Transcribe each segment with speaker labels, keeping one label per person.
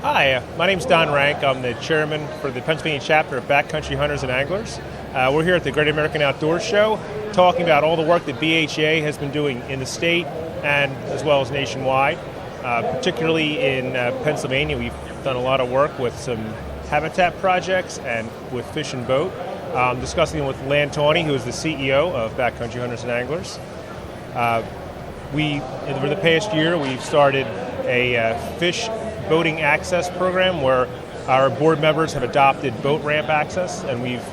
Speaker 1: Hi, my name's Don Rank. I'm the chairman for the Pennsylvania chapter of Backcountry Hunters Anglers. We're here at the Great American Outdoors Show talking about all the work that BHA has been doing in the state and as well as nationwide. Particularly in Pennsylvania, we've done a lot of work with some habitat projects and with Fish and Boat, discussing with Tawney, who is the CEO of Backcountry Hunters and Anglers. For the past year, we've started a fish boating access program where our board members have adopted boat ramp access, and we've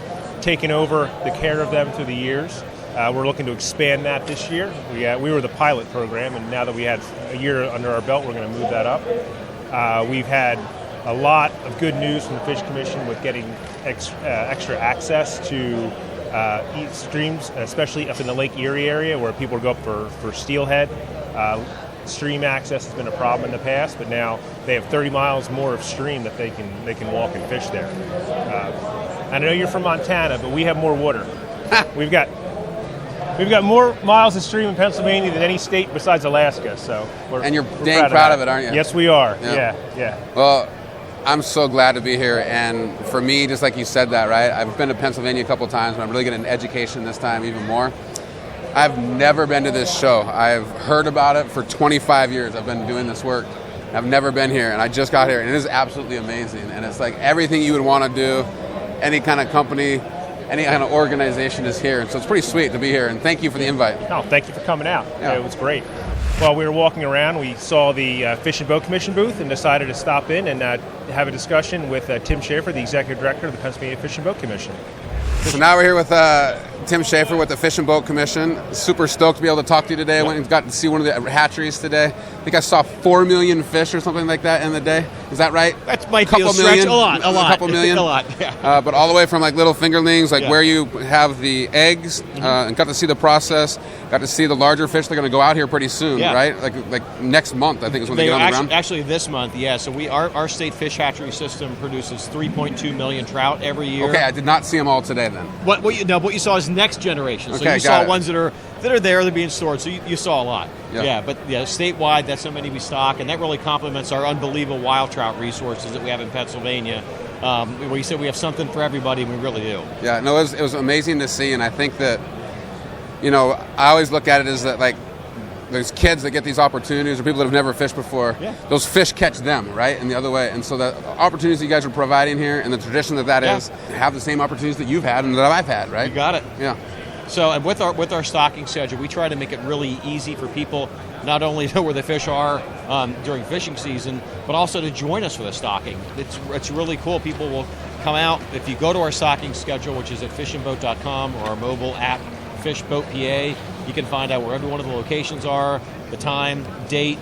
Speaker 1: taken over the care of them through the years. We're looking to expand that this year. We were the pilot program, and now that we had a year under our belt, we're going to move that up. We've had a lot of good news from the Fish Commission with getting extra access to streams, especially up in the Lake Erie area where people go up for steelhead. Stream access has been a problem in the past, but now they have 30 miles more of stream that they can walk and fish there. I know you're from Montana, but we have more water. We've got more miles of stream in Pennsylvania than any state besides Alaska. So we're
Speaker 2: dang proud of it, aren't you?
Speaker 1: Yes, we are. Yeah.
Speaker 2: Well, I'm so glad to be here, and for me, just like you said that, right? I've been to Pennsylvania a couple times, but I'm really getting an education this time even more. I've never been to this show. I've heard about it for 25 years. I've been doing this work. I've never been here, and I just got here, and it is absolutely amazing. And it's like everything you would want to do, any kind of company, any kind of organization is here. And so it's pretty sweet to be here, and thank you for the invite.
Speaker 1: No, thank you for coming out.
Speaker 2: Yeah.
Speaker 1: It was great. While we were walking around, we saw the Fish and Boat Commission booth and decided to stop in and have a discussion with Tim Schaeffer, the Executive Director of the Pennsylvania Fish and Boat Commission.
Speaker 2: So now we're here with Tim Schaeffer with the Fish and Boat Commission. Super stoked to be able to talk to you today. I went and got to see one of the hatcheries today. I think I saw 4 million fish or something like that in the day. Is that right?
Speaker 3: That might be a stretch. A lot.
Speaker 2: A couple million.
Speaker 3: A lot, yeah.
Speaker 2: But all the way from like little fingerlings, like where you have the eggs, and got to see the process. Got to see the larger fish. They're going to go out here pretty soon, right? Like next month, I think is when they get on the ground.
Speaker 3: Actually, this month, yeah. So our state fish hatchery system produces 3.2 million trout every year.
Speaker 2: Okay, I did not see them all today then.
Speaker 3: What you saw is next generation. So
Speaker 2: Okay,
Speaker 3: you saw ones that are there, they're being stored. So you saw a lot.
Speaker 2: Yeah.
Speaker 3: But statewide, that's how many we stock, and that really complements our unbelievable wild trout resources that we have in Pennsylvania. Where you said we have something for everybody, and we really do.
Speaker 2: Yeah, no, it was amazing to see, and I think that, I always look at it as that, like, there's kids that get these opportunities, or people that have never fished before. Yeah. Those fish catch them, right, and the other way. And so the opportunities that you guys are providing here, and the tradition that is, have the same opportunities that you've had and that I've had, right?
Speaker 3: You got it.
Speaker 2: Yeah.
Speaker 3: So, and with our stocking schedule, we try to make it really easy for people not only to know where the fish are during fishing season, but also to join us for the stocking. It's really cool. People will come out. If you go to our stocking schedule, which is at fishandboat.com, or our mobile app, FISHBOATPA, you can find out where every one of the locations are, the time, date,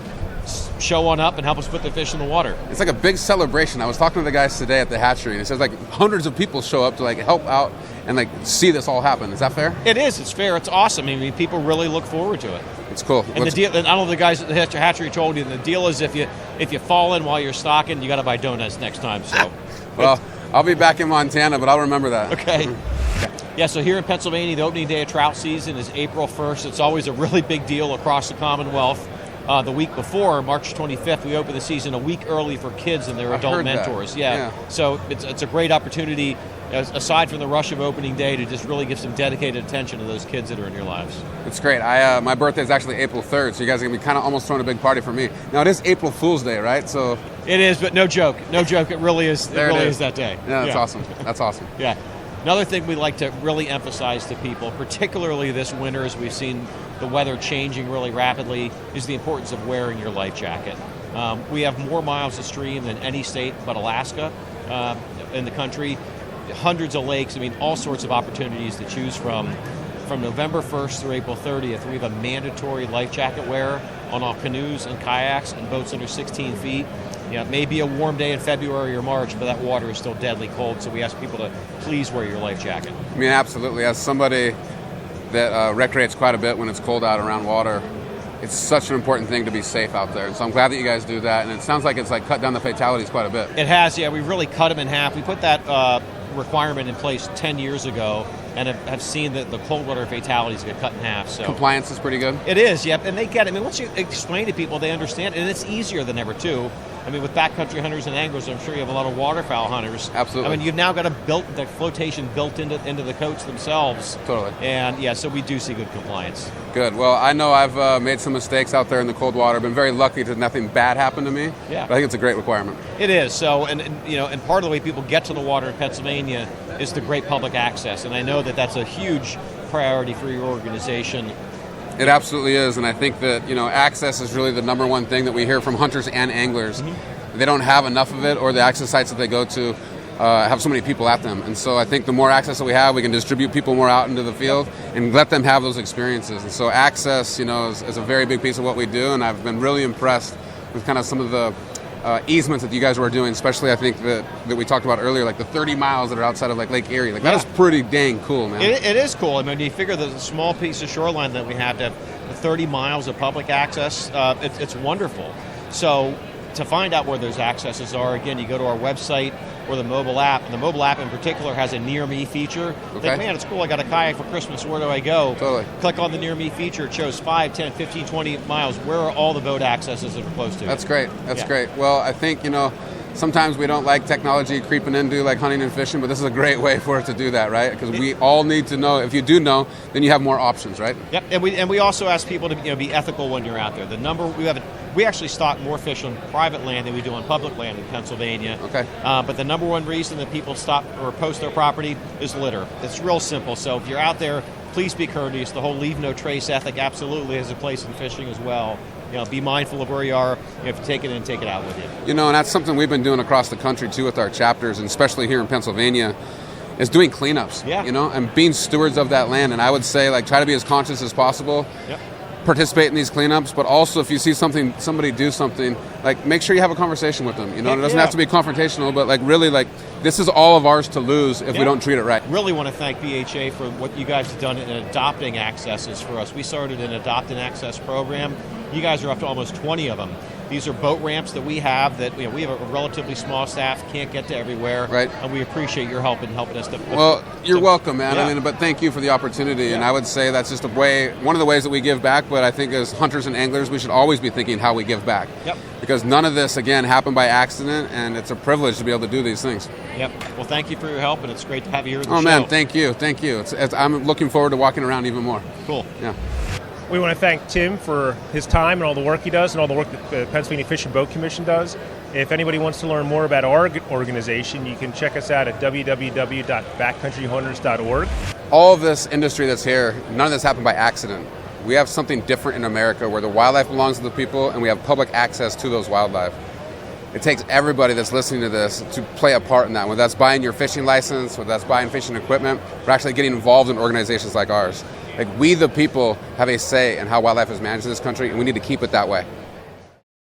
Speaker 3: show on up and help us put the fish in the water.
Speaker 2: It's like a big celebration. I was talking to the guys today at the hatchery, and it says like hundreds of people show up to like help out and like see this all happen. Is that fair?
Speaker 3: It is. It's fair. It's awesome. I mean, people really look forward to it.
Speaker 2: It's cool.
Speaker 3: And the deal, and I don't know if the guys at the hatchery told you, the deal is if you fall in while you're stocking, you got to buy donuts next time. So,
Speaker 2: well, I'll be back in Montana, but I'll remember that.
Speaker 3: Okay. Yeah, so here in Pennsylvania, the opening day of trout season is April 1st. It's always a really big deal across the Commonwealth. The week before, March 25th, we open the season a week early for kids and their adult mentors. Yeah. So it's a great opportunity, aside from the rush of opening day, to just really give some dedicated attention to those kids that are in your lives.
Speaker 2: It's great. My birthday is actually April 3rd, so you guys are going to be kind of almost throwing a big party for me. Now, it is April Fool's Day, right? So
Speaker 3: it is, but no joke. No joke. It really is. It really is that day.
Speaker 2: Yeah, that's awesome. That's awesome.
Speaker 3: Yeah. Another thing we like to really emphasize to people, particularly this winter as we've seen the weather changing really rapidly, is the importance of wearing your life jacket. We have more miles of stream than any state but Alaska in the country. Hundreds of lakes, all sorts of opportunities to choose from. From November 1st through April 30th, we have a mandatory life jacket wear on all canoes and kayaks and boats under 16 feet. It may be a warm day in February or March, but that water is still deadly cold, so we ask people to please wear your life jacket.
Speaker 2: Absolutely. As somebody that recreates quite a bit when it's cold out around water, it's such an important thing to be safe out there. So I'm glad that you guys do that, and it sounds like it's like cut down the fatalities quite a bit.
Speaker 3: It has, yeah. We've really cut them in half. We put that requirement in place 10 years ago, and have seen that the cold water fatalities get cut in half. So
Speaker 2: compliance is pretty good.
Speaker 3: It is, yep. And they get it. Once you explain to people, they understand, and it's easier than ever too. I mean, with Backcountry Hunters and Anglers, I'm sure you have a lot of waterfowl hunters.
Speaker 2: Absolutely.
Speaker 3: I mean, you've now got the flotation built into the coats themselves.
Speaker 2: Totally.
Speaker 3: And yeah, so we do see good compliance.
Speaker 2: Good. Well, I know I've made some mistakes out there in the cold water. Been very lucky that nothing bad happened to me.
Speaker 3: Yeah.
Speaker 2: But I think it's a great requirement.
Speaker 3: It is. So, and part of the way people get to the water in Pennsylvania is the great public access. And I know that that's a huge priority for your organization.
Speaker 2: It absolutely is, and I think that access is really the number one thing that we hear from hunters and anglers. They don't have enough of it, or the access sites that they go to have so many people at them. And so I think the more access that we have, we can distribute people more out into the field and let them have those experiences. And so access, is a very big piece of what we do, and I've been really impressed with kind of some of the easements that you guys were doing, especially I think that we talked about earlier, like the 30 miles that are outside of like Lake Erie. Like that is pretty dang cool, man.
Speaker 3: It is cool. I mean, you figure the small piece of shoreline that we have to have 30 miles of public access, it's wonderful. So to find out where those accesses are, again, you go to our website or the mobile app, and the mobile app in particular has a Near Me feature.
Speaker 2: Okay.
Speaker 3: Think, man, it's cool, I got a kayak for Christmas, where do I go?
Speaker 2: Totally.
Speaker 3: Click on the Near Me feature, it shows 5, 10, 15, 20 miles. Where are all the boat accesses that are close to you?
Speaker 2: That's great. That's great. Well, I think, sometimes we don't like technology creeping into like hunting and fishing, but this is a great way for it to do that, right? Because we all need to know. If you do know, then you have more options, right?
Speaker 3: Yep, and we also ask people to be ethical when you're out there. We actually stock more fish on private land than we do on public land in Pennsylvania.
Speaker 2: Okay.
Speaker 3: But the number one reason that people stop or post their property is litter. It's real simple. So if you're out there, please be courteous. The whole leave no trace ethic absolutely has a place in fishing as well. Be mindful of where you are. If you take it in, take it out with you.
Speaker 2: And that's something we've been doing across the country too with our chapters, and especially here in Pennsylvania, is doing cleanups.
Speaker 3: Yeah.
Speaker 2: And being stewards of that land. And I would say, try to be as conscious as possible.
Speaker 3: Yep.
Speaker 2: Participate in these cleanups, but also if you see somebody do something, make sure you have a conversation with them. It doesn't have to be confrontational, but really this is all of ours to lose if we don't treat it right.
Speaker 3: Really want to thank BHA for what you guys have done in adopting accesses for us. We started an Adopt and Access program. You guys are up to almost 20 of them. These are boat ramps that we have that we have a relatively small staff, can't get to everywhere,
Speaker 2: right?
Speaker 3: And we appreciate your help in helping us to.
Speaker 2: Well, you're welcome, man.
Speaker 3: Yeah.
Speaker 2: But thank you for the opportunity, and I would say that's just one of the ways that we give back. But I think as hunters and anglers, we should always be thinking how we give back.
Speaker 3: Yep.
Speaker 2: Because none of this, again, happened by accident, and it's a privilege to be able to do these things.
Speaker 3: Yep. Well, thank you for your help, and it's great to have you here at the show.
Speaker 2: Oh man, thank you. I'm looking forward to walking around even more.
Speaker 3: Cool.
Speaker 2: Yeah.
Speaker 1: We want to thank Tim for his time and all the work he does and all the work that the Pennsylvania Fish and Boat Commission does. If anybody wants to learn more about our organization, you can check us out at www.backcountryhunters.org.
Speaker 2: All of this industry that's here, none of this happened by accident. We have something different in America where the wildlife belongs to the people and we have public access to those wildlife. It takes everybody that's listening to this to play a part in that. Whether that's buying your fishing license, whether that's buying fishing equipment, we're actually getting involved in organizations like ours. We, the people, have a say in how wildlife is managed in this country, and we need to keep it that way.